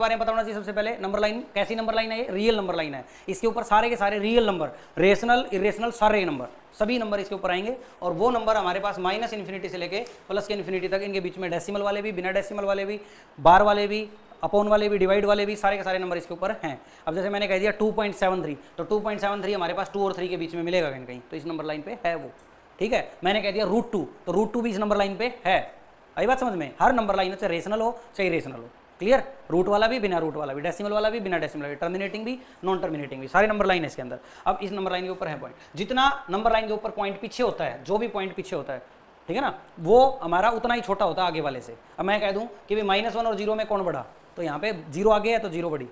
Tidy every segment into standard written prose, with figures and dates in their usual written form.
बारे में पता होना चाहिए सबसे पहले। नंबर लाइन कैसी नंबर लाइन है? ये रियल नंबर लाइन है। इसके ऊपर सारे के सारे रियल नंबर, रेशनल इरेशनल सारे नंबर, सभी नंबर इसके ऊपर आएंगे। और वो नंबर हमारे पास माइनस इन्फिनिटी से लेके प्लस के इन्फिनिटी तक, इनके बीच में डेसिमल वाले भी, बिना डेसिमल वाले भी, बार वाले भी, अपॉन वाले भी, डिवाइड वाले भी, सारे के सारे नंबर इसके ऊपर हैं। अब जैसे मैंने कह दिया 2.73, तो 2.73 हमारे पास 2 और 3 के बीच में मिलेगा कहीं कहीं, तो इस नंबर लाइन पे है वो। ठीक है, मैंने कह दिया √2, तो √2 भी इस नंबर लाइन पे है। आई बात समझ में? हर नंबर लाइन चाहे रेशनल हो चाहे इरेशनल हो। क्लियर? रूट वाला भी, बिना रूट वाला भी, डेसिमल वाला भी, बिना डेसिमल भी, टर्मिनेटिंग भी, नॉन टर्मिनेटिंग भी, सारे नंबर लाइन है इसके अंदर। अब इस नंबर लाइन के ऊपर है पॉइंट। जितना नंबर लाइन के ऊपर पॉइंट पीछे होता है, जो भी पॉइंट पीछे होता है, ठीक है ना, वो हमारा उतना ही छोटा होता है आगे वाले से। अब मैं कह दूं कि भाई -1 और 0 में कौन बड़ा, तो यहाँ पे 0 आगे है तो 0 बड़ी,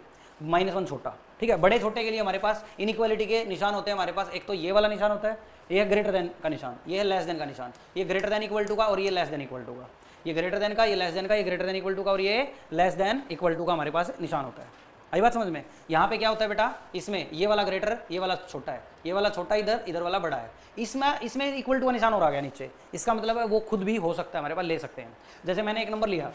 -1 छोटा। ठीक है, बड़े छोटे के लिए हमारे पास इनइक्वालिटी के निशान होते हैं हमारे पास। एक तो ये वाला निशान होता है, ये ग्रेटर देन का निशान, ये है लेस देन का निशान, ये ग्रेटर देन इक्वल टू का और ये लेस देन इक्वल टू का, ये ग्रेटर देन का, ये लेस देन का, ये ग्रेटर देन इक्वल टू का और ये लेस देन इक्वल टू का हमारे पास निशान होता है। आई बात समझ में? यहाँ पे क्या होता है बेटा, इसमें ये वाला ग्रेटर, ये वाला छोटा है, ये वाला छोटा इधर, इधर वाला बड़ा है। इसमें इक्वल टू का निशान और आ गया नीचे, इसका मतलब है वो खुद भी हो सकता है, हमारे पास ले सकते हैं। जैसे मैंने एक नंबर लिया,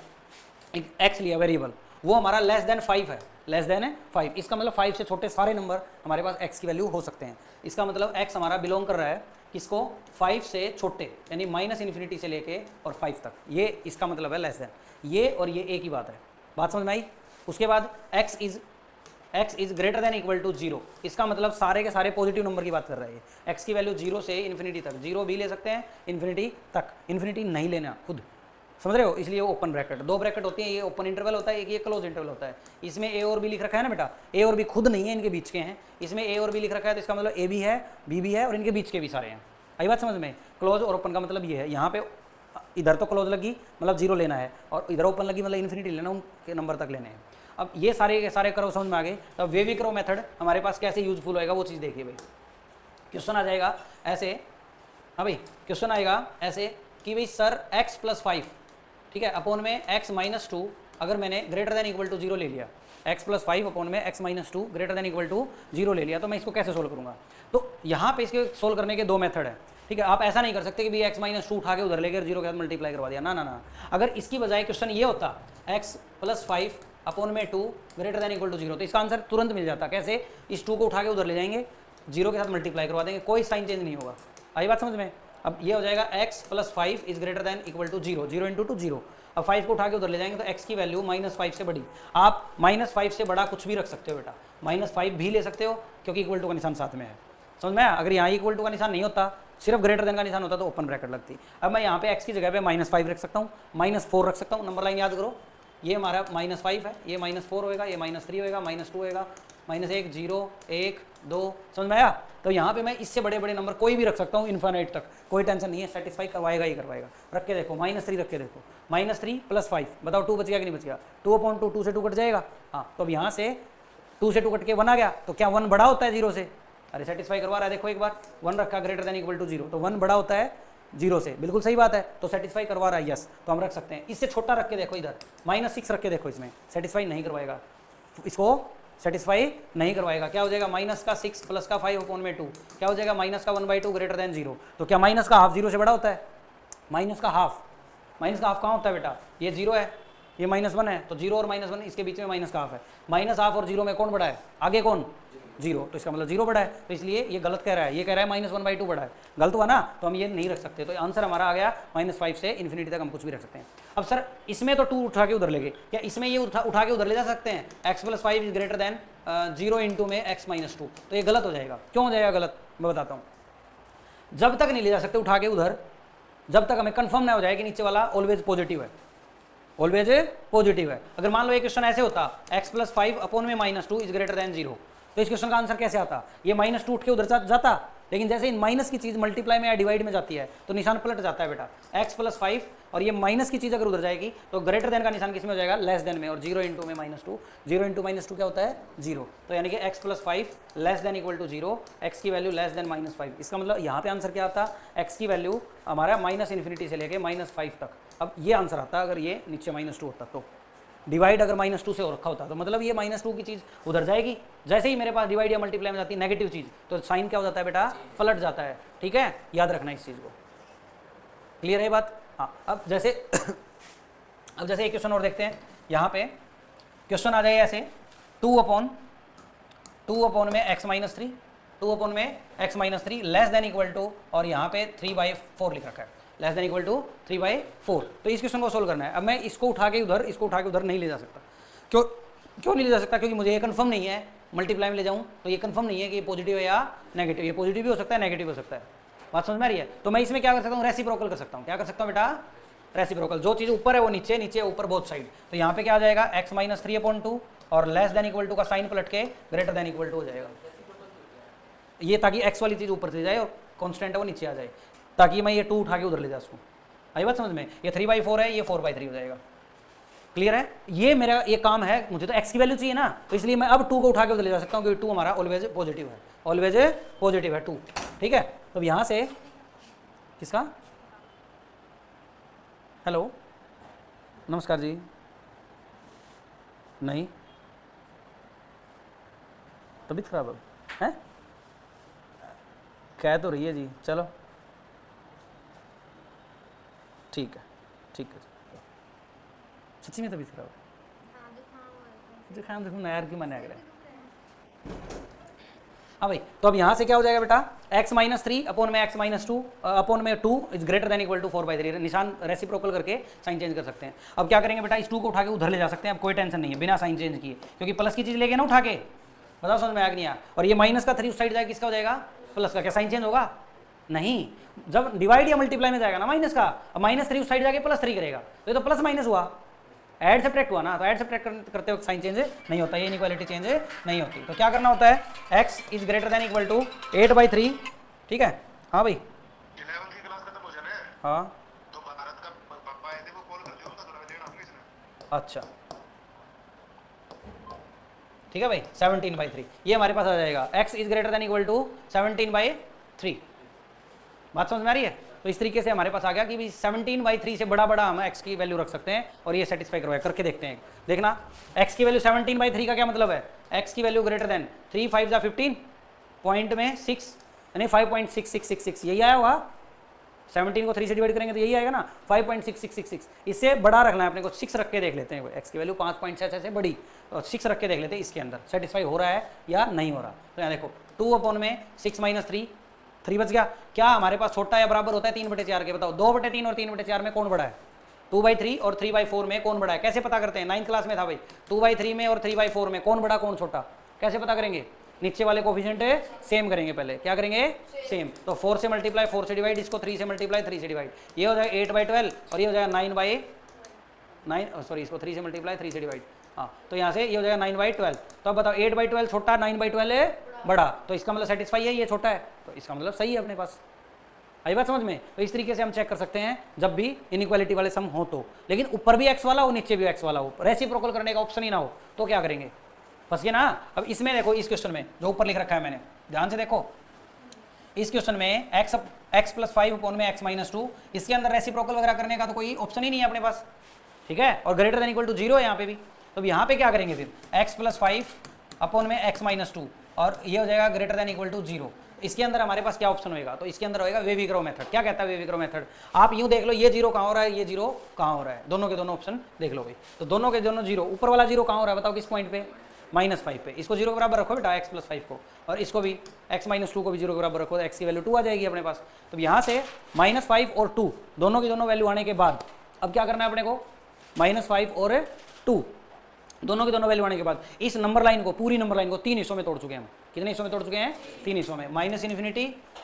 एक एक्स लिया वेरिएबल, वो हमारा लेस देन 5 है, लेस देन है 5, इसका मतलब 5 से छोटे सारे नंबर हमारे पास x की वैल्यू हो सकते हैं। इसका मतलब x हमारा बिलोंग कर रहा है किसको? 5 से छोटे, यानी -इन्फिनिटी से लेके और 5 तक, ये इसका मतलब है लेस देन। ये और ये एक ही बात है, बात समझ में आई? उसके बाद x is greater than equal to 0, इसका मतलब सारे के सारे पॉजिटिव नंबर की बात कर रहा है ये। x की वैल्यू 0 से इन्फिनिटी तक, 0 भी ले सकते हैं, इन्फिनिटी तक, इन्फिनिटी नहीं लेना खुद, समझ रहे हो? इसलिए ओपन ब्रैकेट, 2 ब्रैकेट होती हैं, ये ओपन इंटरवल होता है, एक ये क्लोज इंटरवल होता है। इसमें ए और बी लिख रखा है ना बेटा, ए और बी खुद नहीं है, इनके बीच के हैं। इसमें ए और बी लिख रखा है तो इसका मतलब ए भी है, बी भी है और इनके बीच के भी सारे हैं। आई बात समझ में? क्लोज और ओपन का मतलब ये है, यहाँ पे इधर तो क्लोज लगी मतलब 0 लेना है, और इधर ओपन लगी मतलब इन्फिनिटी लेना, उनके नंबर तक लेने हैं। अब ये सारे के सारे करो समझ में आ गए। तब वेवी करो मेथड हमारे पास कैसे यूजफुल होएगा वो चीज़ देखिए भाई। क्वेश्चन आ जाएगा ऐसे, हाँ भाई, क्वेश्चन आएगा ऐसे कि भाई सर x + 5, ठीक है, अपॉन में x - 2, अगर मैंने ग्रेटर देन इक्वल टू 0 ले लिया, x + 5 अपॉन में x - 2 greater than equal to 0 ले लिया, तो मैं इसको कैसे सोल्व करूंगा? तो यहाँ पे इसके सोल्व करने के 2 मेथड है। ठीक है, आप ऐसा नहीं कर सकते कि भाई x - 2 उठा के उधर लेकर 0 के साथ मल्टीप्लाई करवा दिया, ना ना ना। अगर इसकी बजाय क्वेश्चन ये होता x + 5 अपॉन में 2 ग्रेटर देन इक्वल टू 0, तो इसका आंसर तुरंत मिल जाता। कैसे? इस 2 को उठा के उधर ले जाएंगे, 0 के साथ मल्टीप्लाई करवा देंगे, कोई साइन चेंज नहीं होगा। आई बात समझ में? अब ये हो जाएगा x + 5 is greater than equal to 0, 0 × 2 0। अब 5 को उठा के उधर ले जाएंगे तो x की वैल्यू -5 से बड़ी। आप -5 से बड़ा कुछ भी रख सकते हो बेटा, -5 भी ले सकते हो क्योंकि इक्वल टू का निशान साथ में है, समझ में आया? अगर यहाँ इक्वल टू का निशान नहीं होता, सिर्फ ग्रेटर देन का निशान होता तो ओपन ब्रैकेट लगती। अब मैं यहाँ पे x की जगह पे -5 रख सकता हूँ, -4 रख सकता हूँ। नंबर लाइन याद करो, ये हमारा -5 है, ये -4 होएगा, ये -3 होएगा, -2 होएगा, -1 0 1 2, समझ में आया? तो यहाँ पे मैं इससे बड़े बड़े नंबर कोई भी रख सकता हूँ इन्फिनिट तक, कोई टेंशन नहीं है, सेटिस्फाई करवाएगा ही करवाएगा। रख के देखो, -3 रख के देखो, -3 + 5, बताओ 2 बच गया कि नहीं बच गया? 2/2, 2 से 2 कट जाएगा। हाँ, तो अब यहाँ से 2 से 2 कट के 1 आ गया, तो क्या 1 बड़ा होता है 0 से? अरे सेटिस्फाई करवा रहा है, देखो एक बार 1 रखा ग्रेटर देन इक्वल टू 0, तो 1 बड़ा होता है 0 से, बिल्कुल सही बात है, तो सेटिस्फाई करवा रहा है, यस, तो हम रख सकते हैं। इससे छोटा रख के देखो, इधर -6 रख के देखो, इसमें सेटिस्फाई नहीं करवाएगा, इसको सेटिस्फाई नहीं करवाएगा। क्या हो जाएगा? -6 + 5 अपॉन में 2, क्या हो जाएगा? -1/2 ग्रेटर देन 0। तो क्या माइनस का हाफ 0 से बड़ा होता है? माइनस का हाफ कहाँ होता है बेटा? ये 0 है, ये -1 है, तो 0 और -1 इसके बीच में माइनस का हाफ है। -हाफ और 0 में कौन बड़ा है? आगे कौन? 0, तो इसका मतलब 0 बड़ा है, तो इसलिए ये गलत कह रहा है, ये कह रहा है -1/2 बड़ा है, गलत हुआ ना, तो हम ये नहीं रख सकते। तो आंसर हमारा आ गया -5 से इन्फिनिटी तक हम कुछ भी रख सकते हैं। अब सर इसमें तो 2 उठा के उधर ले गए, क्या इसमें ये उठा के उधर ले जा सकते हैं? x + 5 इज ग्रेटर देन 0 × में x - 2, तो ये गलत हो जाएगा। क्यों हो जाएगा गलत? मैं बताता हूँ। जब तक नहीं ले जा सकते उठा के उधर, जब तक हमें कंफर्म ना हो जाए कि नीचे वाला ऑलवेज पॉजिटिव है, ऑलवेज पॉजिटिव है। अगर मान लो ये क्वेश्चन ऐसे होता, x + 5 अपॉन में -2 इज ग्रेटर देन 0, तो इस क्वेश्चन का आंसर कैसे आता? ये -2 उठ के उधर जाता, लेकिन जैसे इन माइनस की चीज मल्टीप्लाई में या डिवाइड में जाती है तो निशान पलट जाता है बेटा। x + 5 और ये माइनस की चीज अगर उधर जाएगी तो ग्रेटर देन का निशान किस में हो जाएगा? लेस देन में, और 0 × में -2, 0 × -2 क्या होता है? 0। तो यानी कि x + 5 less than equal to 0, x की वैल्यू लेस देन -5। इसका मतलब यहाँ पे आंसर क्या आता? x की वैल्यू हमारा -इन्फिनिटी से लेके -5 तक। अब ये आंसर आता अगर ये नीचे -2 होता, तो डिवाइड अगर -2 से और रखा होता तो मतलब ये -2 की चीज़ उधर जाएगी। जैसे ही मेरे पास डिवाइड या मल्टीप्लाई में जाती है नेगेटिव चीज़, तो साइन क्या हो जाता है बेटा? पलट जाता है। ठीक है, याद रखना इस चीज़ को। क्लियर है बात? हाँ, अब जैसे एक क्वेश्चन और देखते हैं। यहाँ पे क्वेश्चन आ जाए ऐसे 2 अपॉन में x माइनस 3, 2 अपॉन में x minus 3 less than equal to, और यहाँ पे 3/4 लिख रखा है, लेस देन इक्वल टू 3/4। तो इस क्वेश्चन को सोल्व करना है। अब मैं इसको उठा के उधर नहीं ले जा सकता। क्यों नहीं ले जा सकता? क्योंकि मुझे ये कंफर्म नहीं है, मल्टीप्लाई में ले जाऊँ तो ये कंफर्म नहीं है कि ये पॉजिटिव है या नेगेटिव। ये पॉजिटिव भी हो सकता है, नेगेटिव हो सकता है। बात समझ में आ रही है? तो मैं इसमें क्या कर सकता हूँ, रेसिप्रोकल कर सकता हूँ। क्या कर सकता हूँ बेटा? रेसिप्रोकल। जो चीज़ ऊपर है वो नीचे, नीचे ऊपर, बोथ साइड। तो यहाँ पे क्या आ जाएगा, x माइनस 3/2 और लेस देन इक्वल टू का साइन पलट के ग्रेटर देन इक्वल टू हो जाएगा। ये ताकि x वाली चीज़ ऊपर चली जाए और कॉन्स्टेंट है वो नीचे आ जाए, ताकि मैं ये 2 उठा के उधर ले जा सकूँ। आई बात समझ में? ये 3/4 है, ये 4/3 हो जाएगा। क्लियर है? ये मेरा ये काम है, मुझे तो x की वैल्यू चाहिए ना, तो इसलिए मैं अब 2 को उठा के उधर ले जा सकता हूँ, क्योंकि 2 हमारा ऑलवेज पॉजिटिव है, ऑलवेज पॉजिटिव है 2। ठीक है, तो अब यहाँ से किसका, हेलो नमस्कार जी, नहीं तबीयत खराब है, कह तो रही है जी, चलो ठीक है, ठीक है। सच्ची में तबीयत खराब है? जुकाम देखो यार की मन आ रहा है। हाँ भाई, तो अब यहाँ से क्या हो जाएगा बेटा, x माइनस 3 अपॉन में x माइनस 2 अपॉन में 2 is greater than equal to 4/3। निशान रेसिप्रोकल करके साइन चेंज कर सकते हैं। अब क्या करेंगे बेटा, इस 2 को उठा के उधर ले जा सकते हैं। अब कोई टेंशन नहीं है बिना साइन चेंज किए, क्योंकि प्लस की चीज़ लेके ना उठा के, बताओ समझ में आ गया? और ये माइनस का 3 उस साइड जाएगा, किसका हो जाएगा, प्लस का। क्या साइन चेंज होगा? नहीं, जब डिवाइड या मल्टीप्लाई में जाएगा ना माइनस का, अब -3 उस साइड जाके +3 करेगा, तो ये तो प्लस माइनस हुआ, ऐड सब्ट्रैक्ट हुआ ना। तो ऐड सब्ट्रैक्ट करते वक्त साइन चेंज नहीं होता, ये इनइक्वालिटी चेंज नहीं होती। तो क्या करना होता है, x is greater than equal to 8/3। ठीक है, हाँ भाई 11 की क्लास खत्म हो जाने। हाँ तो भारत का पापा आए थे, वो कॉल कर दिया उनका, थोड़ा देर आपने इसने। अच्छा ठीक है भाई, 17/3 ये हमारे पास आ जाएगा। x is greater than equal to 17/3। बात समझ में आ रही है? तो इस तरीके से हमारे पास आ गया कि 17/3 से बड़ा हम x की वैल्यू रख सकते हैं, और ये सेटिस्फाई करके देखते हैं। देखना, x की वैल्यू 17/3 का क्या मतलब है, x की वैल्यू ग्रेटर देन 3 5 जा 15 पॉइंट में 6 यानी 5.6666, यही आया होगा। 17 को 3 से डिवाइड करेंगे तो यही आएगा ना, 5.6666। इससे बड़ा रखना है अपने को, 6 रख के देख लेते हैं। x की वैल्यू 5.6 से बड़ी, और 6 रख के देख लेते हैं इसके अंदर सेटिस्फाई हो रहा है या नहीं हो रहा। तो यहाँ देखो 2 अपॉन में 6 माइनस 3 बच गया। क्या हमारे पास छोटा या बराबर होता है 3/4 के? बताओ 2/3 और 3/4 में कौन बड़ा है? 2/3 और 3/4 में कौन बड़ा है? कैसे पता करते हैं? 9th क्लास में था भाई, 2/3 में और 3/4 में कौन बड़ा कौन छोटा, कैसे पता करेंगे? नीचे वाले कोफिशिएंट सेम करेंगे, पहले क्या करेंगे, सेम। तो 4 से मल्टीप्लाई 4 से डिवाइड, इसको 3 से मल्टीप्लाई 3 से डिवाइड, ये हो जाएगा 8/12 और ये हो जाएगा 9/9, सॉरी इसको 3 से मल्टीप्लाई 3 से डिवाइड, हाँ तो यहाँ से ये हो जाएगा 9/12। तो अब बताओ 8/12 छोटा, 9/12 बड़ा, तो इसका मतलब सेटिस्फाई है, ये छोटा है, तो इसका मतलब सही है अपने पास। आई बात समझ में? तो इस तरीके से हम चेक कर सकते हैं जब भी इनइक्वालिटी वाले सम हो तो, लेकिन ऊपर भी x वाला हो नीचे भी x वाला हो, रेसिप्रोकल करने का ऑप्शन ही ना हो, तो क्या करेंगे? बस ये ना। अब इसमें देखो, इस क्वेश्चन में जो ऊपर लिख रखा है मैंने, ध्यान से देखो, इस क्वेश्चन में x + 5 अपॉन में x - 2, इसके अंदर रेसिप्रोकल वगैरह करने का तो कोई ऑप्शन ही नहीं है अपने पास। ठीक है, और ग्रेटर देन इक्वल टू 0 है यहाँ पे भी। तो यहाँ पे क्या करेंगे फिर, x + 5 अपॉन में x - 2, और ये हो जाएगा ग्रेटर देन इक्वल टू 0। इसके अंदर हमारे पास क्या ऑप्शन होएगा? तो इसके अंदर होएगा वेविग्रो मेथड। क्या कहता है वेविग्रो मेथड? आप यूं देख लो, ये 0 कहाँ हो रहा है, ये 0 कहाँ हो रहा है, दोनों के दोनों ऑप्शन देख लो भाई। तो दोनों के दोनों 0, ऊपर वाला 0 कहाँ हो रहा है बताओ, किस पॉइंट पे, -5 पे। इसको 0 के बराबर रखो बेटा, x + 5 को, और इसको भी x - 2 को भी 0 के बराबर रखो, तो x की वैल्यू 2 आ जाएगी अपने पास। तो यहाँ से -5 और 2 दोनों की दोनों वैल्यू आने के बाद अब क्या करना है अपने को, -5 और 2 दोनों की दोनों वैल्यू आने के बाद इस नंबर लाइन को, पूरी नंबर लाइन को 3 हिस्सों में तोड़ चुके हैं हम। कितने हिस्सों में तोड़ चुके हैं? 3 हिस्सों में, -∞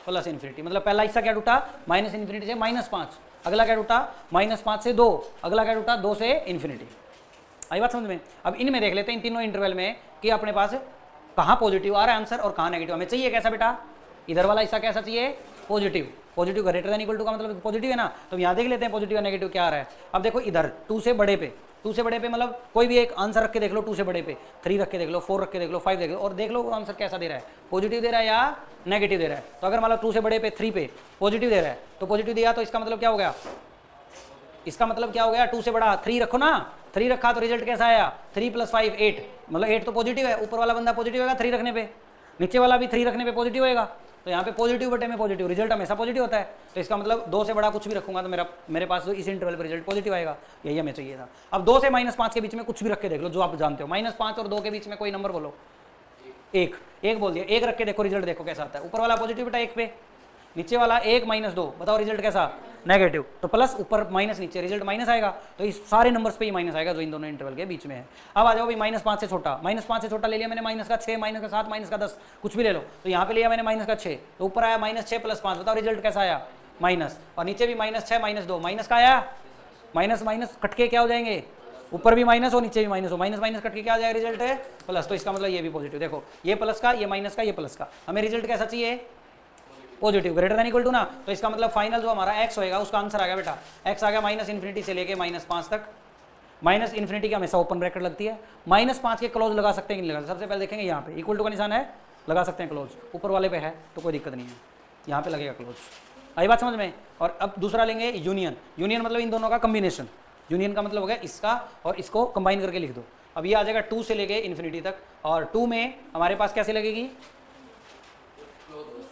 +∞। मतलब पहला हिस्सा क्या टूटा, -∞ से -5, अगला क्या टूटा, -5 से 2, अगला क्या टूटा, 2 से ∞। आई बात समझ में? अब इनमें देख लेते हैं, इन तीनों इंटरवल में कि अपने पास कहाँ पॉजिटिव आ रहा है आंसर और कहाँ नेगेटिव। हमें चाहिए कैसा बेटा, इधर वाला हिस्सा कैसा चाहिए, positive. Positive greater than equal to का मतलब पॉजिटिव है ना, तो यहाँ देख लेते हैं पॉजिटिव या नेगेटिव क्या आ रहा है। अब देखो इधर 2 से बड़े पे, 2 से बड़े पे मतलब कोई भी एक आंसर रख के देख लो, 2 से बड़े पे 3 रख के देख लो, 4 रख के देख लो, 5 देख लो, और देख लो आंसर कैसा दे रहा है, पॉजिटिव दे रहा है या नेगेटिव दे रहा है। तो अगर मतलब 2 से बड़े पे 3 पे पॉजिटिव दे रहा है, तो पॉजिटिव दिया, तो इसका मतलब क्या हो गया, इसका मतलब क्या हो गया, 2 से बड़ा 3 रखो ना, 3 रखा तो रिजल्ट कैसा आया, 3 + 5 8, मतलब 8 तो पॉजिटिव है, ऊपर वाला बंदा पॉजिटिव होगा 3 रखने पे, नीचे वाला भी 3 रखने पे पॉजिटिव होएगा। तो यहाँ पे पॉजिटिव बटे में पॉजिटिव, रिजल्ट हमेशा पॉजिटिव होता है। तो इसका मतलब 2 से बड़ा कुछ भी रखूंगा तो मेरे पास इस इंटरवल पर रिजल्ट पॉजिटिव आएगा, यही हमें चाहिए था। अब 2 से -5 के बीच में कुछ भी रख के देख लो जो आप जानते हो। -5 और 2 के बीच में कोई नंबर बोलो, एक बोल दिया, 1 रख के देखो रिजल्ट देखो कैसा आता है। ऊपर वाला पॉजिटिव बेटा 1 पे, नीचे वाला 1 - 2, बताओ रिजल्ट कैसा, नेगेटिव। तो प्लस ऊपर माइनस नीचे, रिजल्ट माइनस आएगा। तो इस सारे नंबर्स पे ही माइनस आएगा जो इन दोनों इंटरवल के बीच में है। अब आ जाओ भाई -5 से छोटा, -5 से छोटा ले लिया मैंने -6, -7, -10 कुछ भी ले लो। तो यहाँ पे लिया मैंने -6, तो ऊपर आया -6 + 5, बताओ रिजल्ट कैसा आया, माइनस। और नीचे भी -6 - 2, माइनस का आया, माइनस माइनस कट के क्या हो जाएंगे, ऊपर भी माइनस हो नीचे भी माइनस हो, माइनस माइनस कट के क्या आ जाएगा, रिजल्ट है प्लस। तो इसका मतलब ये भी पॉजिटिव। देखो ये प्लस का, ये माइनस का, ये प्लस का, हमें रिजल्ट कैसा चाहिए, positive, greater than equal to ना। तो इसका मतलब फाइनल जो हमारा x होएगा उसका आंसर आ गया बेटा, x आ गया -∞ से लेके -5 तक। -∞ की हमेशा ओपन ब्रैकेट लगती है, -5 के क्लोज लगा सकते हैं कि नहीं लगा सकते। सबसे पहले देखेंगे यहाँ पे इक्वल टू का निशान है, लगा सकते हैं क्लोज, ऊपर वाले पे है तो कोई दिक्कत नहीं है, यहाँ पे लगेगा क्लोज। आई बात समझ में। और अब दूसरा लेंगे यूनियन। यूनियन मतलब इन दोनों का कम्बिनेशन। यूनियन का मतलब हो गया इसका और इसको कंबाइन करके लिख दो। अब ये आ जाएगा 2 से लेके इन्फिनिटी तक, और 2 में हमारे पास कैसे लगेगी,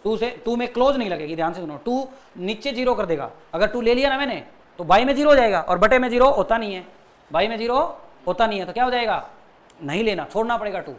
2 में क्लोज नहीं लगेगी, ध्यान से सुनो। 2 नीचे 0 कर देगा, अगर 2 ले लिया ना मैंने तो बाई में 0 हो जाएगा, और बटे में 0 होता नहीं है, बाई में 0 होता नहीं है, तो क्या हो जाएगा, नहीं लेना, छोड़ना पड़ेगा 2।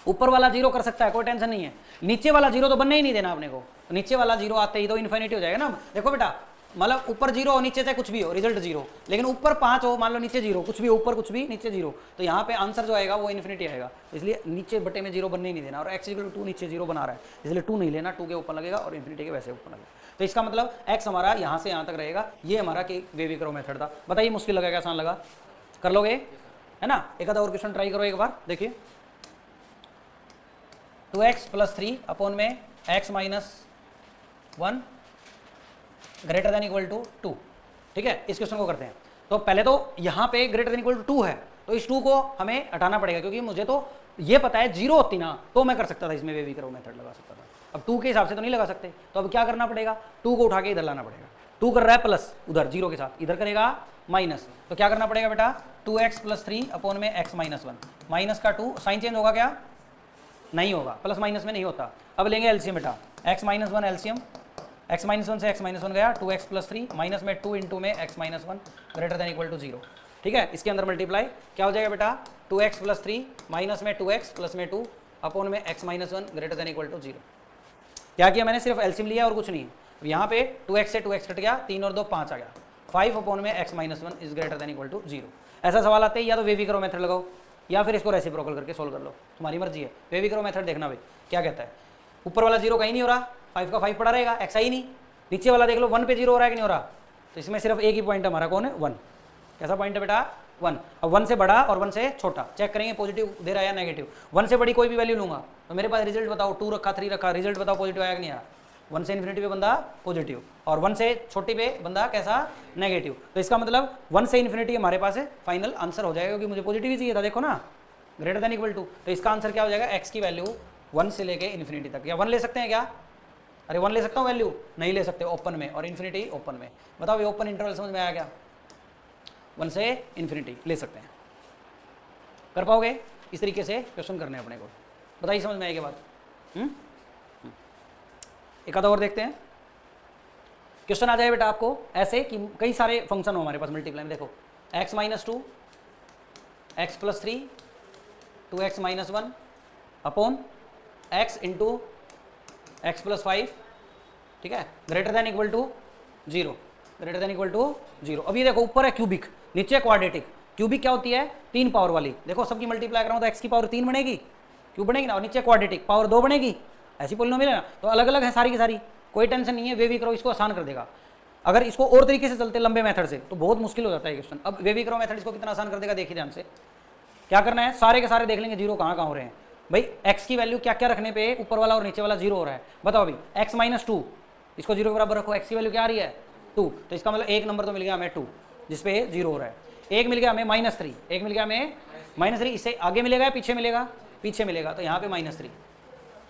ऊपर वाला 0 कर सकता है, कोई टेंशन नहीं है, नीचे वाला 0 तो बनने ही नहीं देना अपने को। तो नीचे वाला 0 आते ही तो इन्फिनिटी हो जाएगा ना। देखो बेटा, मतलब ऊपर 0 हो, नीचे से कुछ भी हो, रिजल्ट 0, लेकिन ऊपर 5 हो, मान लो नीचे 0, कुछ भी हो, ऊपर कुछ भी नीचे 0, तो यहाँ पे आंसर जो आएगा वो इन्फिनिटी आएगा। इसलिए नीचे बटे में 0 बनने ही नहीं देना, और x = 2 नीचे 0 बना रहा है, इसलिए 2 नहीं लेना, 2 के ऊपर लगेगा और इन्फिनिटी के वैसे ऊपर लगेगा। तो इसका मतलब x हमारा यहाँ से यहाँ तक रहेगा। ये हमारा वेवी-करो मेथड था। बताइए मुश्किल लगा क्या आसान लगा, कर लोगे है ना। एक आधा और क्वेश्चन ट्राई करो एक बार, देखिए 2x + 3 अपॉन में x - 1 greater than equal to 2। ठीक है, इस क्वेश्चन को करते हैं। तो पहले तो यहाँ पे ग्रेटर देन इक्वल टू 2 है, तो इस 2 को हमें हटाना पड़ेगा, क्योंकि मुझे तो ये पता है 0 होती ना तो मैं कर सकता था, इसमें वेवी-करो मेथड लगा सकता था। अब 2 के हिसाब से तो नहीं लगा सकते, तो अब क्या करना पड़ेगा, 2 को उठा के इधर लाना पड़ेगा। 2 कर रहा है प्लस उधर 0 के साथ, इधर करेगा माइनस, तो क्या करना पड़ेगा बेटा, 2x + 3 अपॉन में x - 1, माइनस का 2, साइन चेंज होगा क्या, नहीं होगा, प्लस माइनस में नहीं होता। अब लेंगे एलसीएम बेटा, x - 1 एलसीएम, x - 1 से x - 1 गया, 2x + 3 माइनस में 2 × में x - 1 greater than equal to 0। ठीक है, इसके अंदर मल्टीप्लाई क्या हो जाएगा बेटा, 2x + 3 माइनस में 2x प्लस में 2 अपॉन में x - 1 greater than equal to 0। क्या किया मैंने, सिर्फ एलसीएम लिया और कुछ नहीं। अब यहाँ पे 2x से 2x कट गया, 3 और 2 5 आ गया, 5 अपॉन में x - 1 is greater than equal to 0। ऐसा सवाल आते ही या तो वेवी-करो मेथड लगाओ या फिर इसको रेसिप्रोकल करके सोल्व कर लो, तुम्हारी मर्जी है। वेवी-करो मेथड देखना भाई क्या कहता है, ऊपर वाला 0 कहीं नहीं हो रहा, 5 का 5 पड़ा रहेगा, x आई नहीं, नीचे वाला देख लो 1 पे 0 हो रहा है कि नहीं हो रहा, तो इसमें सिर्फ एक ही पॉइंट हमारा कौन है, 1। कैसा पॉइंट है बेटा, 1। अब 1 से बड़ा और 1 से छोटा चेक करेंगे पॉजिटिव दे रहा है या नेगेटिव। 1 से बड़ी कोई भी वैल्यू लूंगा तो मेरे पास रिजल्ट बताओ, 2 रखा 3 रखा, रिजल्ट बताओ पॉजिटिव आया कि नहीं आया। 1 से इन्फिनिटी पे बंदा पॉजिटिव और 1 से छोटी पे बंदा कैसा, नेगेटिव। तो इसका मतलब 1 से इन्फिनिटी हमारे पास है, फाइनल आंसर हो जाएगा, क्योंकि मुझे पॉजिटिव ही चाहिए था। देखो ना, ग्रेटर देन इक्वल टू, तो इसका आंसर क्या हो जाएगा, x की वैल्यू 1 से लेके इन्फिनिटी तक। या 1 ले सकते हैं क्या, अरे 1 ले सकता हूँ वैल्यू, नहीं ले सकते, ओपन में, और इन्फिनिटी ओपन में। बताओ ये ओपन इंटरवल समझ में आया क्या, 1 से इन्फिनिटी ले सकते हैं, कर पाओगे। इस तरीके से क्वेश्चन करने अपने को, बताइए समझ में आएगी बात। एक आधा और देखते हैं क्वेश्चन आ जाए बेटा आपको ऐसे कि कई सारे फंक्शन हो हमारे पास मल्टीप्लाई में। देखो x - 2 x + 3 2x - 1 upon x × x + 5, ठीक है, greater than equal to 0, greater than equal to 0। अब ये देखो ऊपर है क्यूबिक, नीचे क्वाड्रेटिक। क्यूबिक क्या होती है, 3 पावर वाली। देखो सबकी मल्टीप्लाई कराऊँ तो x की पावर 3 बनेगी, क्यूब बनेगी ना, और नीचे क्वाड्रेटिक पावर 2 बनेगी, ऐसी पॉलिनोमियल है ना। तो अलग अलग है सारी की सारी, कोई टेंशन नहीं है, वेवी-करो इसको आसान कर देगा। अगर इसको और तरीके से चलते लंबे मेथड से तो बहुत मुश्किल हो जाता है क्वेश्चन। अब वेवी-करो मेथड इसको कितना आसान कर देगा, देखिए ध्यान से। क्या करना है, सारे के सारे देख लेंगे जीरो कहाँ कहाँ हो रहे हैं भाई। x की वैल्यू क्या क्या रखने पे ऊपर वाला और नीचे वाला 0 हो रहा है, बताओ अभी। x - 2 इसको 0 के बराबर रखो, x की वैल्यू क्या आ रही है 2, तो इसका मतलब एक नंबर तो मिल गया हमें 2 जिसपे 0 हो रहा है। एक मिल गया हमें -3, एक मिल गया हमें -3, इससे आगे मिलेगा या पीछे मिलेगा, पीछे मिलेगा, तो यहाँ पे -3।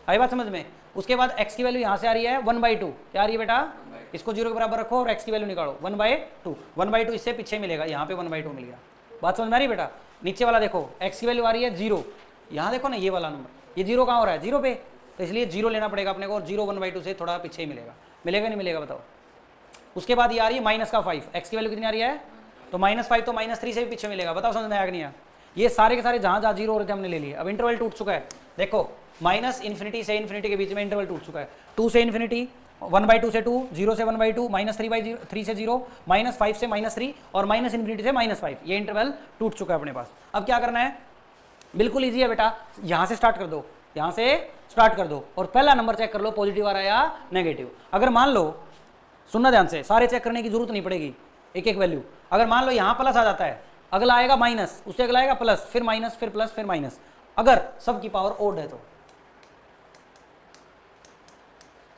आई बात समझ में। उसके बाद x की वैल्यू यहाँ से आ रही है 1/2, क्या आ रही है बेटा, इसको 0 के बराबर रखो और x की वैल्यू निकालो 1/2, 1/2 इससे पीछे मिलेगा, यहाँ पे 1/2 मिल गया। बात समझ में आ रही है बेटा। नीचे वाला देखो x की वैल्यू आ रही है 0, यहाँ देखो ना ये वाला नंबर, ये 0 कहाँ हो रहा है, 0 पे, तो इसलिए 0 लेना पड़ेगा अपने को, और 0 1/2 से थोड़ा पीछे ही मिलेगा। मिलेगा नहीं मिलेगा बताओ। उसके बाद ये आ रही है माइनस का 5, एक्स की वैल्यू कितनी आ रही है, तो -5 तो -3 से भी पीछे मिलेगा। बताओ समझ में आया कि नहीं आया। ये सारे के सारे जहाँ जहाँ 0 हो रहे थे हमने ले लिए। अब इंटरवल टूट चुका है, देखो -∞ से ∞ के बीच में इंटरवल टूट चुका है। 2 से ∞, 1/2 से 2, 0 से 1/2, -3 से 0, -5 से -3 और -∞ से -5, ये इंटरवल टूट चुका है अपने पास। अब क्या करना है, बिल्कुल ईजी है बेटा, यहाँ से स्टार्ट कर दो, यहाँ से स्टार्ट कर दो और पहला नंबर चेक कर लो पॉजिटिव आ रहा है या नेगेटिव। अगर मान लो, सुनना ध्यान से, सारे चेक करने की जरूरत नहीं पड़ेगी, एक एक वैल्यू। अगर मान लो यहाँ प्लस आ जाता है, अगला आएगा माइनस, उससे अगला आएगा प्लस, फिर माइनस, फिर प्लस, फिर माइनस। अगर सबकी पावर ओड है तो,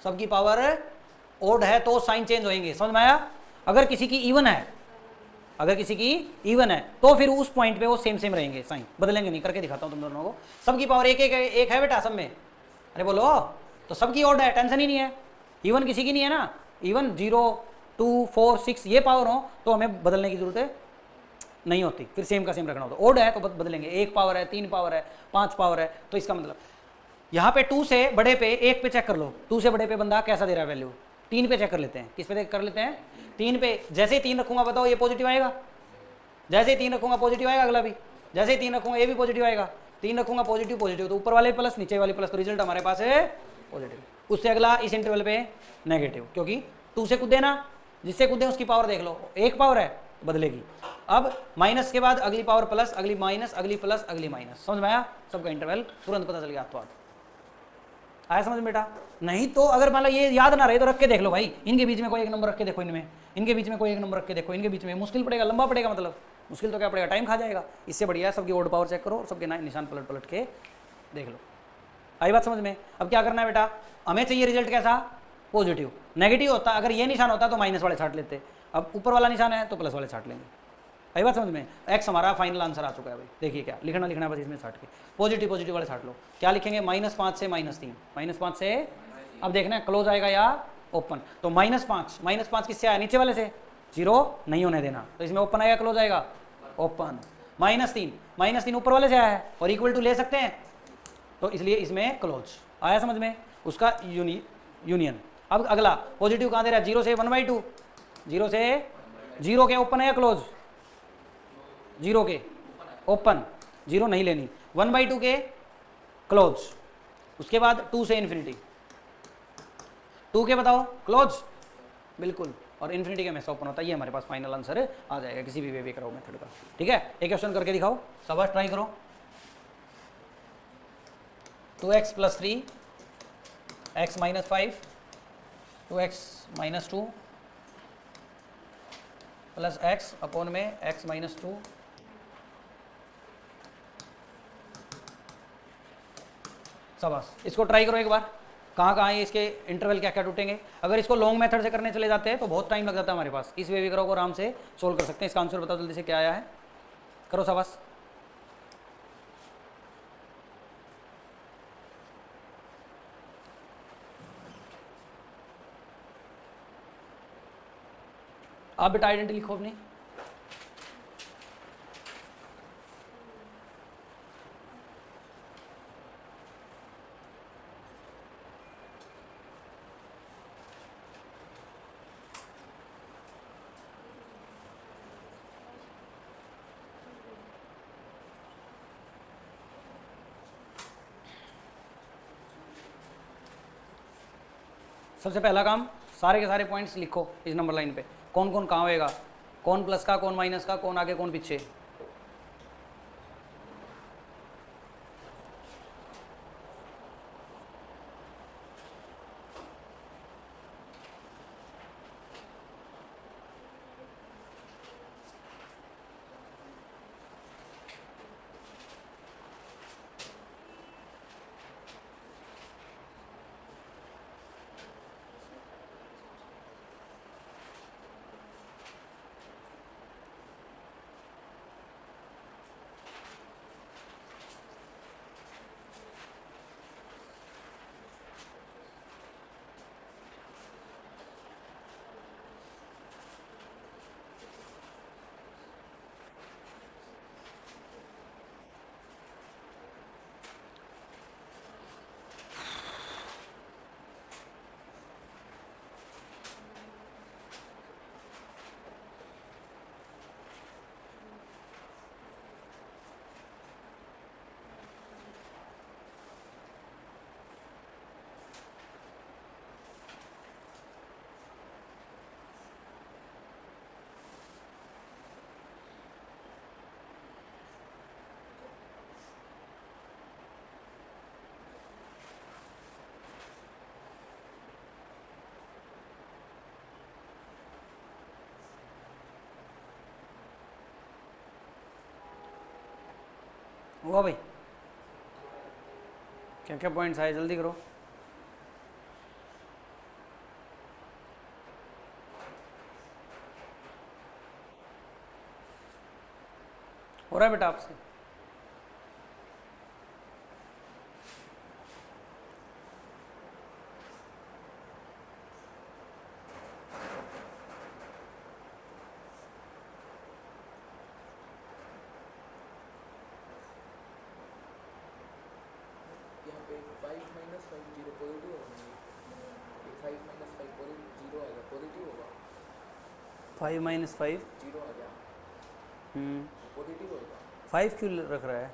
सबकी पावर ओड है तो साइन चेंज होंगे, समझ में आया। अगर किसी की इवन है, अगर किसी की इवन है तो फिर उस पॉइंट पे वो सेम सेम रहेंगे, साइन बदलेंगे नहीं। करके दिखाता हूं तुम दोनों को। सबकी पावर एक है बेटा सब में, अरे बोलो, तो सबकी ओड है, टेंशन ही नहीं है। इवन किसी की नहीं है ना, इवन 0 2 4 6 ये पावर हो तो हमें बदलने की जरूरत नहीं होती, फिर सेम का सेम रखना होता। ओड है तो बदलेंगे, 1 पावर है, 3 पावर है, 5 पावर है, तो इसका मतलब यहाँ पे 2 से बड़े पे 1 पे चेक कर लो, 2 से बड़े पे बंदा कैसा दे रहा है वैल्यू, 3 पे चेक कर लेते हैं। किस पे कर लेते हैं, 3 पे। जैसे ही 3 रखूंगा बताओ ये पॉजिटिव आएगा, जैसे ही 3 रखूंगा पॉजिटिव आएगा, अगला भी जैसे ही 3 रखूंगा ये भी पॉजिटिव आएगा। 3 रखूंगा पॉजिटिव पॉजिटिव, तो ऊपर वाले प्लस नीचे वाले प्लस, तो रिजल्ट हमारे पास है पॉजिटिव। उससे अगला इस इंटरवल पे नेगेटिव, क्योंकि 2 से कूदे ना, जिससे कूदे उसकी पावर देख लो, 1 पावर है बदलेगी। अब माइनस के बाद अगली पावर प्लस, अगली माइनस, अगली प्लस, अगली माइनस। समझ में आया, सबका इंटरवल तुरंत पता चल गया हाथों हाथ। आया समझ में बेटा। नहीं तो अगर मान लो ये याद ना रहे तो रख के देख लो भाई, इनके बीच में कोई एक नंबर रख के देखो, इनमें इनके बीच में कोई एक नंबर रख के देखो, इनके बीच में। मुश्किल पड़ेगा, लंबा पड़ेगा, मतलब मुश्किल तो क्या पड़ेगा, टाइम खा जाएगा। इससे बढ़िया है सबकी ओड पावर चेक करो और सबके निशान पलट पलट के देख लो। आई बात समझ में। अब क्या करना है बेटा, हमें चाहिए रिजल्ट कैसा, पॉजिटिव। नेगेटिव होता, अगर ये निशान होता तो माइनस वाले छाट लेते, अब ऊपर वाला निशान है तो प्लस वाले छाट लेंगे। आई बात समझ में। एक्स हमारा फाइनल आंसर आ चुका है भाई। देखिए क्या लिखना है बस इसमें छाट के, पॉजिटिव पॉजिटिव वाले छाट लो। क्या लिखेंगे, -5 से -3, -5 से, अब देखना है क्लोज आएगा या ओपन। तो -5 किससे आया, नीचे वाले से, 0 नहीं होने देना, तो इसमें ओपन आएगा क्लोज आएगा ओपन। -3 ऊपर वाले से आया है और इक्वल टू ले सकते हैं, तो इसलिए इसमें क्लोज। आया समझ में, उसका यूनियन। अब अगला पॉजिटिव कहाँ दे रहा है, 0 से 1/2, 0 से 0 के ओपन है या क्लोज, 0 के ओपन, 0 नहीं लेनी, 1/2 के क्लोज। उसके बाद 2 से इन्फिनिटी, 2 के बताओ क्लोज, बिल्कुल, और इन्फिनिटी के हमेशा ओपन होता है। ये हमारे पास फाइनल आंसर आ जाएगा किसी भी वे करो मेथड का। ठीक है, एक क्वेश्चन करके दिखाओ, सब ट्राई करो। 2x + 3 x - 5 2x - 2 plus x upon में x - 2 शाबाश। इसको ट्राई करो एक बार, कहाँ कहाँ है इसके इंटरवल, क्या क्या टूटेंगे। अगर इसको लॉन्ग मेथड से करने चले जाते हैं तो बहुत टाइम लग जाता है हमारे पास। इस वे करो को आराम से सोल्व कर सकते हैं। इसका आंसर बताओ जल्दी से क्या आया है, करो शाबाश। आप बेटा आइडेंटिटी लिखो अपनी। सबसे पहला काम, सारे के सारे पॉइंट्स लिखो इस नंबर लाइन पे, कौन कौन कहाँ होएगा, कौन प्लस का, कौन माइनस का, कौन आगे कौन पीछे। हुआ भाई? क्या क्या पॉइंट्स आए, जल्दी करो। हो रहा है बेटा आपसे? यहाँ पे 5 माइनस 5 जीरो पॉजिटिव होगा, 5 माइनस 5 जीरो आएगा, पॉजिटिव होगा, 5 माइनस 5 जीरो आ गया, पॉजिटिव होगा। 5 क्यों रख रहा है?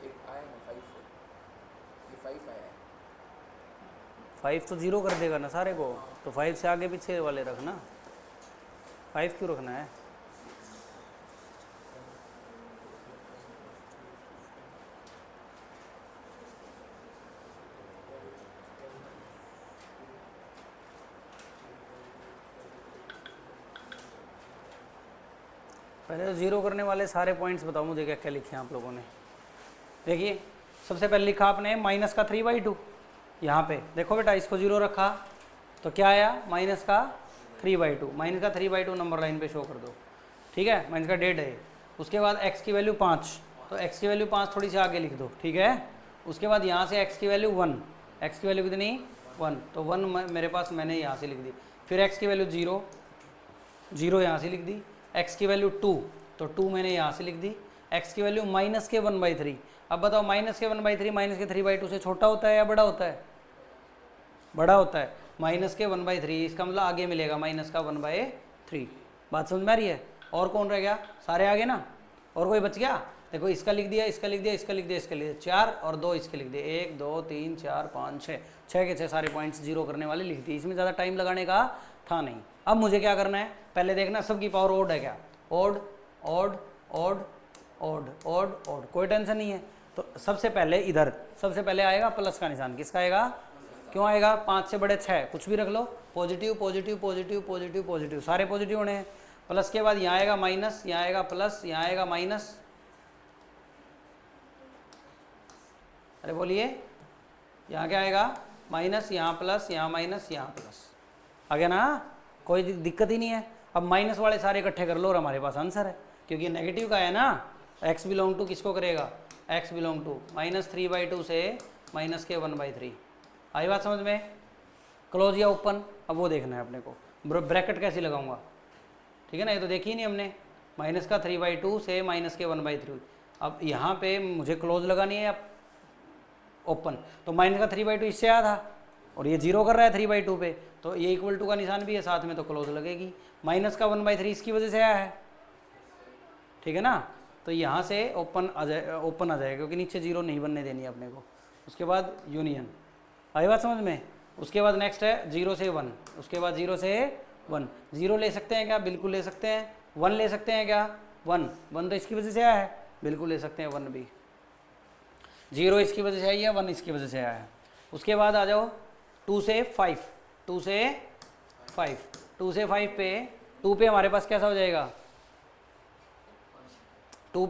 एक आया ना 5, ये 5 आया है। 5 तो जीरो कर देगा ना सारे को, तो 5 से आगे पीछे वाले रखना। 5 क्यों रखना है? पहले तो जीरो करने वाले सारे पॉइंट्स बताओ मुझे, क्या क्या लिखे हैं आप लोगों ने। देखिए सबसे पहले लिखा आपने माइनस का 3/2, यहाँ पे देखो बेटा इसको जीरो रखा तो क्या आया, माइनस का 3/2। माइनस का 3/2 नंबर लाइन पे शो कर दो, ठीक है, माइनस का डेट है। उसके बाद x की वैल्यू 5, तो x की वैल्यू 5 थोड़ी सी आगे लिख दो, ठीक है। उसके बाद यहाँ से x की वैल्यू 1, x की वैल्यू कितनी 1, तो 1 मेरे पास मैंने यहाँ से लिख दी। फिर x की वैल्यू 0, 0 यहाँ से लिख दी। x की वैल्यू 2, तो 2 मैंने यहाँ से लिख दी। x की वैल्यू माइनस के 1/3। अब बताओ माइनस के 1/3 माइनस के 3/2 से छोटा होता है या बड़ा होता है? बड़ा होता है। माइनस के 1/3, इसका मतलब आगे मिलेगा माइनस का 1/3। बात समझ में आ रही है? और कौन रह गया? सारे आगे ना, और कोई बच गया? देखो इसका लिख दिया, इसका लिख दिया, इसका लिख दिया, इसका लिख दिया, 4 और 2 इसके लिख दिए, 1 2 3 4 5 6, 6 के 6 सारे पॉइंट्स जीरो करने वाले लिख दिए। इसमें ज़्यादा टाइम लगाने का था नहीं। अब मुझे क्या करना है, पहले देखना सबकी पावर ओड है क्या, odd odd odd odd odd odd, कोई टेंशन नहीं है। तो सबसे पहले इधर सबसे पहले आएगा प्लस का निशान, किसका आएगा? क्यों आएगा? 5 से बड़े 6, कुछ भी रख लो, positive positive positive positive positive, सारे पॉजिटिव होने हैं। प्लस के बाद यहाँ आएगा माइनस, यहाँ आएगा प्लस, यहाँ आएगा माइनस। अरे बोलिए, यहाँ क्या आएगा? माइनस, यहाँ प्लस, यहाँ माइनस, यहाँ प्लस, आ गया ना, कोई दिक्कत ही नहीं है। अब माइनस वाले सारे इकट्ठे कर लो और हमारे पास आंसर है, क्योंकि नेगेटिव का है ना। x बिलोंग टू किसको करेगा? x बिलोंग टू -3/2 से माइनस के 1/3। आई बात समझ में? क्लोज या ओपन, अब वो देखना है अपने को। ब्रैकेट कैसे लगाऊंगा, ठीक है ना, ये तो देखी नहीं हमने। माइनस का 3/2 से माइनस के 1/3। अब यहाँ पे मुझे क्लोज लगानी है या ओपन, तो माइनस का 3/2 इससे आया था और ये जीरो कर रहा है 3/2 पे, तो ये इक्वल टू का निशान भी है साथ में, तो क्लोज लगेगी। माइनस का 1/3 इसकी वजह से आया है, ठीक है ना, तो यहाँ से ओपन आ जाएगा, क्योंकि नीचे जीरो नहीं बनने देनी है अपने को। उसके बाद यूनियन, आई बात समझ में? उसके बाद नेक्स्ट है 0 से 1, उसके बाद 0 से 1। 0 ले सकते हैं क्या? बिल्कुल ले सकते हैं। 1 ले सकते हैं क्या? 1 तो इसकी वजह से आया है, बिल्कुल ले सकते हैं 1 भी। 0 इसकी वजह से आई है, 1 इसकी वजह से आया है। उसके बाद आ जाओ 2 से 5, 2 से 5, 2 से 5 पे, 2 पे हमारे पास कैसा हो जाएगा? 2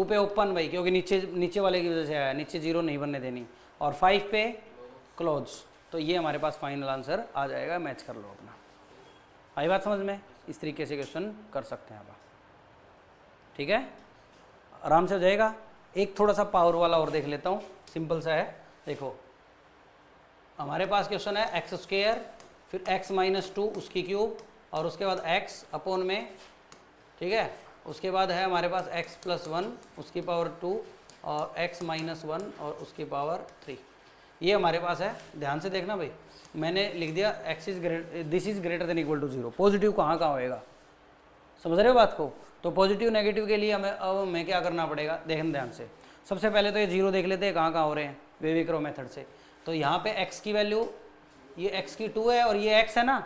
पे ओपन भाई, क्योंकि नीचे वाले की वजह से आया है, नीचे 0 नहीं बनने देनी। और 5 पे क्लोज, तो ये हमारे पास फाइनल आंसर आ जाएगा। मैच कर लो अपना। आई बात समझ में? इस तरीके से क्वेश्चन कर सकते हैं आप, ठीक है, आराम से हो जाएगा। एक थोड़ा सा पावर वाला और देख लेता हूँ, सिंपल सा है। देखो हमारे पास क्वेश्चन है x², फिर x-2 उसकी क्यूब, और उसके बाद x अपॉन में, ठीक है। उसके बाद है हमारे पास x+1 उसकी पावर 2 और x-1 और उसकी पावर 3। ये हमारे पास है। ध्यान से देखना भाई, मैंने लिख दिया this is greater than equal to 0। Positive कहाँ होएगा, समझ रहे हो बात को? तो पॉजिटिव नेगेटिव के लिए हमें क्या करना पड़ेगा, देखना ध्यान से। सबसे पहले तो ये 0 देख लेते हैं कहाँ हो रहे हैं, वेविक्रो मेथड से। तो यहाँ पे x की वैल्यू, ये x की 2 है और ये x है ना,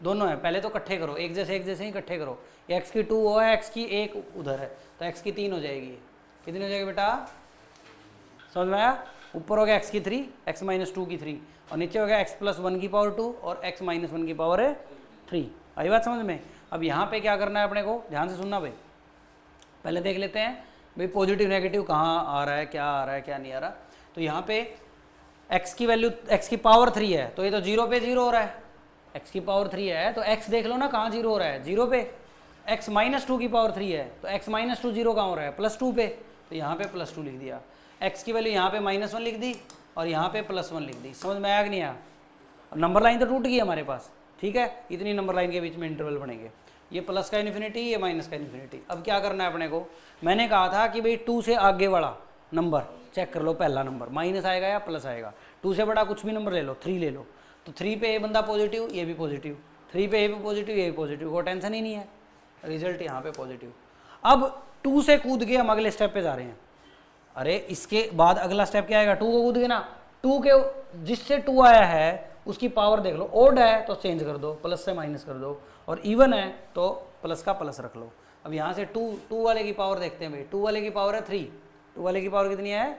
दोनों है। पहले तो इकट्ठे करो, एक जैसे ही इकट्ठे करो। ये x की 2 वो है, x की 1 उधर है, तो x की 3 हो जाएगी। कितनी हो जाएगी बेटा, समझ में आया? ऊपर हो गया x की 3, x-2 की 3, और नीचे हो गया x+1 की पावर 2 और x-1 की पावर 3। आई बात समझ में? अब यहाँ पे क्या करना है अपने को, ध्यान से सुनना भाई। पहले देख लेते हैं भाई पॉजिटिव नेगेटिव कहाँ आ रहा है, क्या आ रहा है, क्या नहीं आ रहा। तो यहाँ पे x की वैल्यू x की पावर 3 है, तो ये तो 0 पे 0 हो रहा है। x की पावर 3 है तो x देख लो ना कहाँ 0 हो रहा है, 0 पे। x माइनस 2 की पावर 3 है तो x माइनस 2 0 कहाँ हो रहा है, +2 पे, तो यहाँ पे +2 लिख दिया। x की वैल्यू यहाँ पे -1 लिख दी और यहाँ पे +1 लिख दी। समझ में आया कि नहीं आया? नंबर लाइन तो टूट गई हमारे पास, ठीक है। इतनी नंबर लाइन के बीच में इंटरवल बनेंगे, ये प्लस का इन्फिनिटी, ये माइनस का इन्फिनिटी। अब क्या करना है अपने को, मैंने कहा था कि भाई 2 से आगे वाला नंबर चेक कर लो, पहला नंबर माइनस आएगा या प्लस आएगा। 2 से बड़ा कुछ भी नंबर ले लो, 3 ले लो, तो 3 पे ये बंदा पॉजिटिव, ये भी पॉजिटिव, 3 पे ये भी पॉजिटिव, ये भी पॉजिटिव, कोई टेंशन ही नहीं है, रिजल्ट यहाँ पे पॉजिटिव। अब 2 से कूद के हम अगले स्टेप पे जा रहे हैं। अरे इसके बाद अगला स्टेप क्या आएगा, 2 को कूद के ना, 2 के जिससे 2 आया है उसकी पावर देख लो, ओड है तो चेंज कर दो, प्लस से माइनस कर दो, और इवन है तो प्लस का प्लस रख लो। अब यहाँ से 2 वाले की पावर देखते हैं भाई, 2 वाले की पावर है 3, 2 वाले की पावर कितनी है,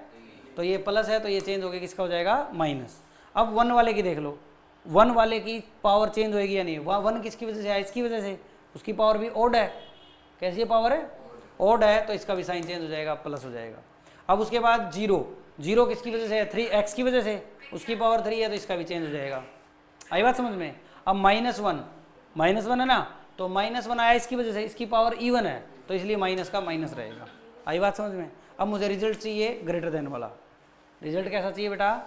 तो ये प्लस है तो ये चेंज हो गया, किसका हो जाएगा, माइनस। अब 1 वाले की देख लो, 1 वाले की पावर चेंज होएगी या नहीं, वह 1 किसकी वजह से है, इसकी वजह से, उसकी पावर भी ओड है, कैसी पावर है, ओड है, तो इसका भी साइन चेंज हो जाएगा, प्लस हो जाएगा। अब उसके बाद 0 किसकी वजह से है, 3x की वजह से, उसकी पावर 3 है तो इसका भी चेंज हो जाएगा। आई बात समझ में? अब -1 है ना, तो -1 आया इसकी वजह से, इसकी पावर इवन है तो इसलिए माइनस का माइनस रहेगा। आई बात समझ में? अब मुझे रिजल्ट चाहिए ग्रेटर देन वाला। रिजल्ट कैसा चाहिए बेटा,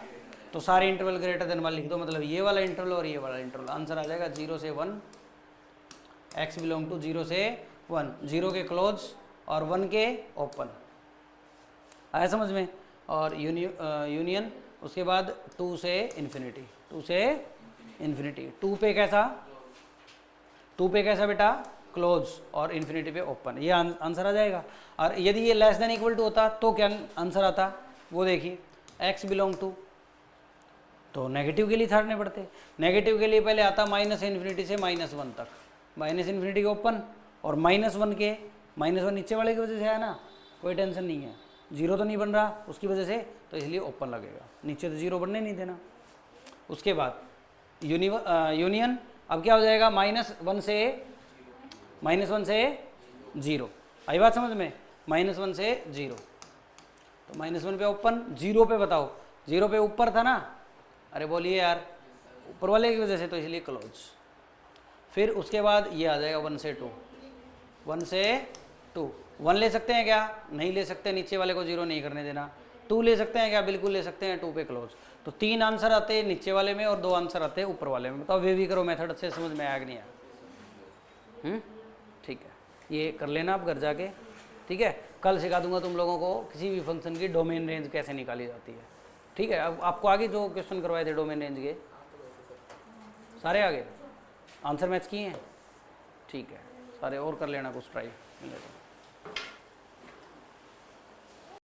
तो सारे इंटरवल ग्रेटर देन वाला लिख दो, मतलब ये वाला इंटरवल और ये वाला इंटरवल। आंसर आ जाएगा 0 से 1, x बिलोंग टू 0 से 1, 0 के क्लोज और 1 के ओपन। आया समझ में? और यूनियन उसके बाद 2 से इन्फिनिटी, 2 से इन्फिनिटी, 2 पे कैसा बेटा, क्लोज, और इन्फिनिटी पे ओपन। ये आंसर आ जाएगा। और यदि ये लेस देन इक्वल टू होता तो क्या आंसर आता, वो देखिए, x बिलोंग टू, तो नेगेटिव के लिए छाड़ने पड़ते। नेगेटिव के लिए पहले आता -∞ से -1 तक, -∞ के ओपन, और -1 के, -1 नीचे वाले की वजह से है ना, कोई टेंशन नहीं है, 0 तो नहीं बन रहा उसकी वजह से, तो इसलिए ओपन लगेगा, नीचे तो 0 बनने नहीं देना। उसके बाद यूनियन, अब क्या हो जाएगा, -1 से 0। आई बात समझ में? -1 से 0, तो -1 पे ओपन, 0 पे बताओ, 0 पे ऊपर था ना, अरे बोलिए यार, ऊपर वाले की वजह से, तो इसलिए क्लोज। फिर उसके बाद ये आ जाएगा 1 से 2, 1 से 2, 1 ले सकते हैं क्या, नहीं ले सकते, नीचे वाले को 0 नहीं करने देना। 2 ले सकते हैं क्या, बिल्कुल ले सकते हैं, 2 पे क्लोज। तो 3 आंसर आते हैं नीचे वाले में और 2 आंसर आते हैं ऊपर वाले में। बताओ वे भी करो मेथड, अच्छे समझ में आया कि नहीं आया? ठीक है, ये कर लेना आप घर जाके, ठीक है। कल सिखा दूंगा तुम लोगों को किसी भी फंक्शन की डोमेन रेंज कैसे निकाली जाती है, ठीक है। अब आपको आगे जो क्वेश्चन करवाए थे डोमेन रेंज के, सारे आगे आंसर मैच किए हैं, ठीक है, सारे और कर लेना कुछ ट्राई मिले तो।